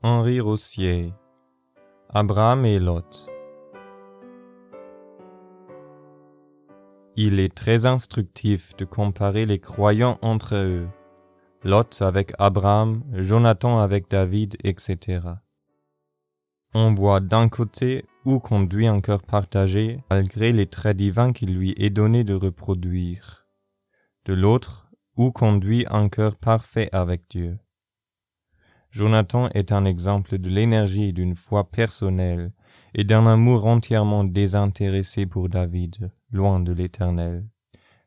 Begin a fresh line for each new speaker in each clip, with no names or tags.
Henri Rossier. Abraham et Lot. Il est très instructif de comparer les croyants entre eux, Lot avec Abraham, Jonathan avec David, etc. On voit d'un côté où conduit un cœur partagé malgré les traits divins qu'il lui est donné de reproduire, de l'autre où conduit un cœur parfait avec Dieu. Jonathan est un exemple de l'énergie d'une foi personnelle et d'un amour entièrement désintéressé pour David, loin de l'Éternel.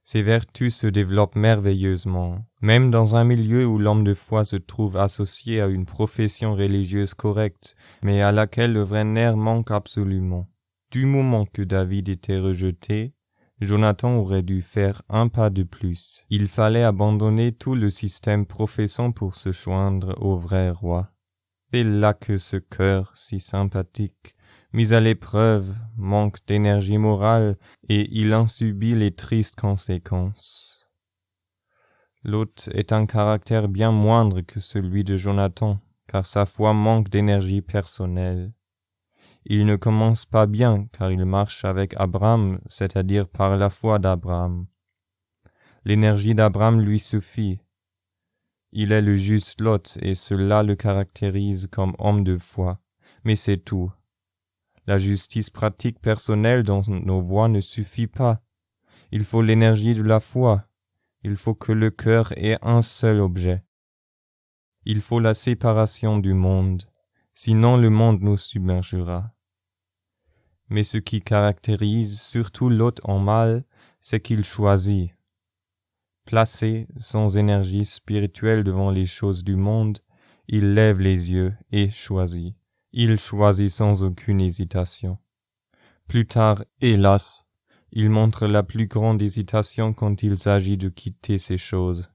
Ces vertus se développent merveilleusement, même dans un milieu où l'homme de foi se trouve associé à une profession religieuse correcte, mais à laquelle le vrai nerf manque absolument. Du moment que David était rejeté, Jonathan aurait dû faire un pas de plus. Il fallait abandonner tout le système professant pour se joindre au vrai roi. C'est là que ce cœur si sympathique, mis à l'épreuve, manque d'énergie morale et il en subit les tristes conséquences. Lot est un caractère bien moindre que celui de Jonathan, car sa foi manque d'énergie personnelle. Il ne commence pas bien, car il marche avec Abraham, c'est-à-dire par la foi d'Abraham. L'énergie d'Abraham lui suffit. Il est le juste Lot, et cela le caractérise comme homme de foi. Mais c'est tout. La justice pratique personnelle dans nos voies ne suffit pas. Il faut l'énergie de la foi. Il faut que le cœur ait un seul objet. Il faut la séparation du monde, sinon le monde nous submergera. Mais ce qui caractérise surtout Lot en mal, c'est qu'il choisit. Placé sans énergie spirituelle devant les choses du monde, il lève les yeux et choisit. Il choisit sans aucune hésitation. Plus tard, hélas, il montre la plus grande hésitation quand il s'agit de quitter ces choses.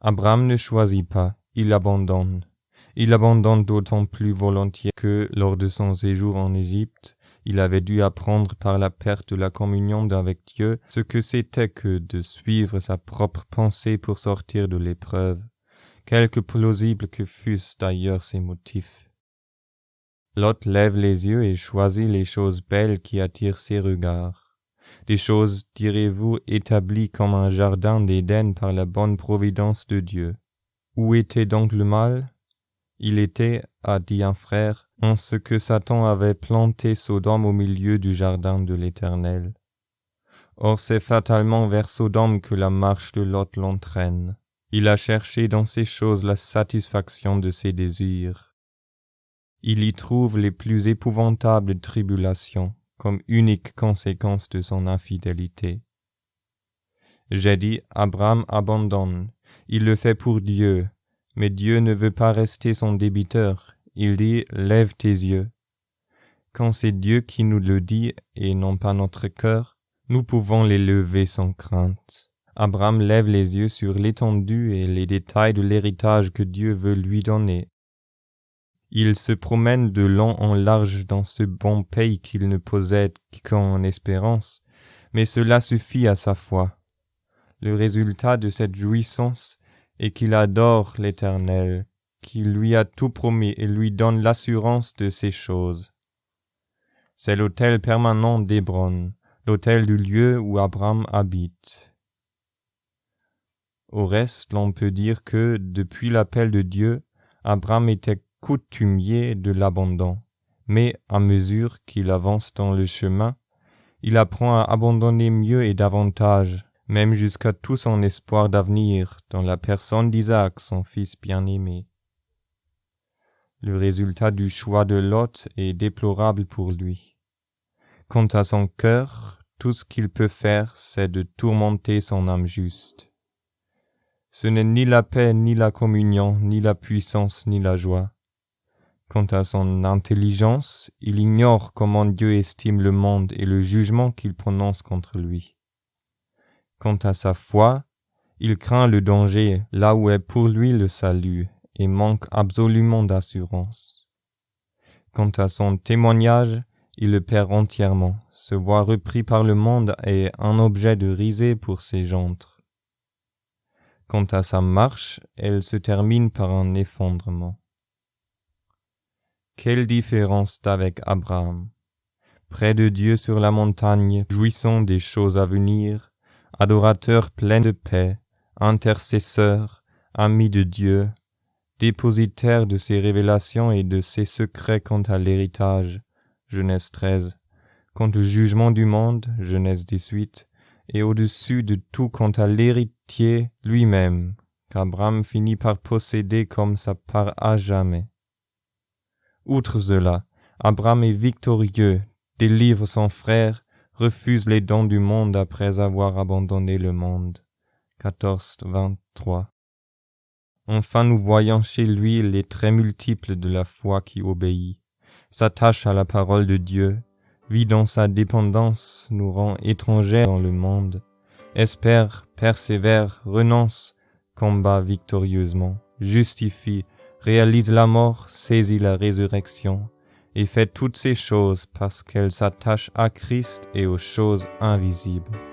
Abraham ne choisit pas, il abandonne. Il abandonne d'autant plus volontiers que, lors de son séjour en Égypte, il avait dû apprendre par la perte de la communion avec Dieu ce que c'était que de suivre sa propre pensée pour sortir de l'épreuve, quelque plausibles que fussent d'ailleurs ses motifs. Lot lève les yeux et choisit les choses belles qui attirent ses regards, des choses, direz-vous, établies comme un jardin d'Éden par la bonne providence de Dieu. Où était donc le mal ? Il était, a dit un frère, en ce que Satan avait planté Sodome au milieu du jardin de l'Éternel. Or c'est fatalement vers Sodome que la marche de Lot l'entraîne. Il a cherché dans ces choses la satisfaction de ses désirs. Il y trouve les plus épouvantables tribulations, comme unique conséquence de son infidélité. J'ai dit, Abraham abandonne, il le fait pour Dieu, mais Dieu ne veut pas rester son débiteur, il dit, lève tes yeux. Quand c'est Dieu qui nous le dit et non pas notre cœur, nous pouvons les lever sans crainte. Abraham lève les yeux sur l'étendue et les détails de l'héritage que Dieu veut lui donner. Il se promène de long en large dans ce bon pays qu'il ne possède qu'en espérance, mais cela suffit à sa foi. Le résultat de cette jouissance est qu'il adore l'Éternel, qui lui a tout promis et lui donne l'assurance de ces choses. C'est l'autel permanent d'Hébron, l'autel du lieu où Abraham habite. Au reste, l'on peut dire que, depuis l'appel de Dieu, Abraham était coutumier de l'abandon, mais à mesure qu'il avance dans le chemin, il apprend à abandonner mieux et davantage, même jusqu'à tout son espoir d'avenir dans la personne d'Isaac, son fils bien-aimé. Le résultat du choix de Lot est déplorable pour lui. Quant à son cœur, tout ce qu'il peut faire, c'est de tourmenter son âme juste. Ce n'est ni la paix, ni la communion, ni la puissance, ni la joie. Quant à son intelligence, il ignore comment Dieu estime le monde et le jugement qu'il prononce contre lui. Quant à sa foi, il craint le danger là où est pour lui le salut et manque absolument d'assurance. Quant à son témoignage, il le perd entièrement, se voit repris par le monde et un objet de risée pour ses gentes. Quant à sa marche, elle se termine par un effondrement. Quelle différence d'avec Abraham. Près de Dieu sur la montagne, jouissant des choses à venir, adorateur plein de paix, intercesseur, ami de Dieu, dépositaire de ses révélations et de ses secrets quant à l'héritage, Genèse 13, quant au jugement du monde, Genèse 18, et au-dessus de tout quant à l'héritier lui-même, qu'Abraham finit par posséder comme sa part à jamais. Outre cela, Abraham est victorieux, délivre son frère, refuse les dons du monde après avoir abandonné le monde. 14, 23. Enfin, nous voyons chez lui les traits multiples de la foi qui obéit, s'attache à la parole de Dieu, vit dans sa dépendance, nous rend étrangers dans le monde, espère, persévère, renonce, combat victorieusement, justifie, réalise la mort, saisit la résurrection, et fait toutes ces choses parce qu'elle s'attache à Christ et aux choses invisibles.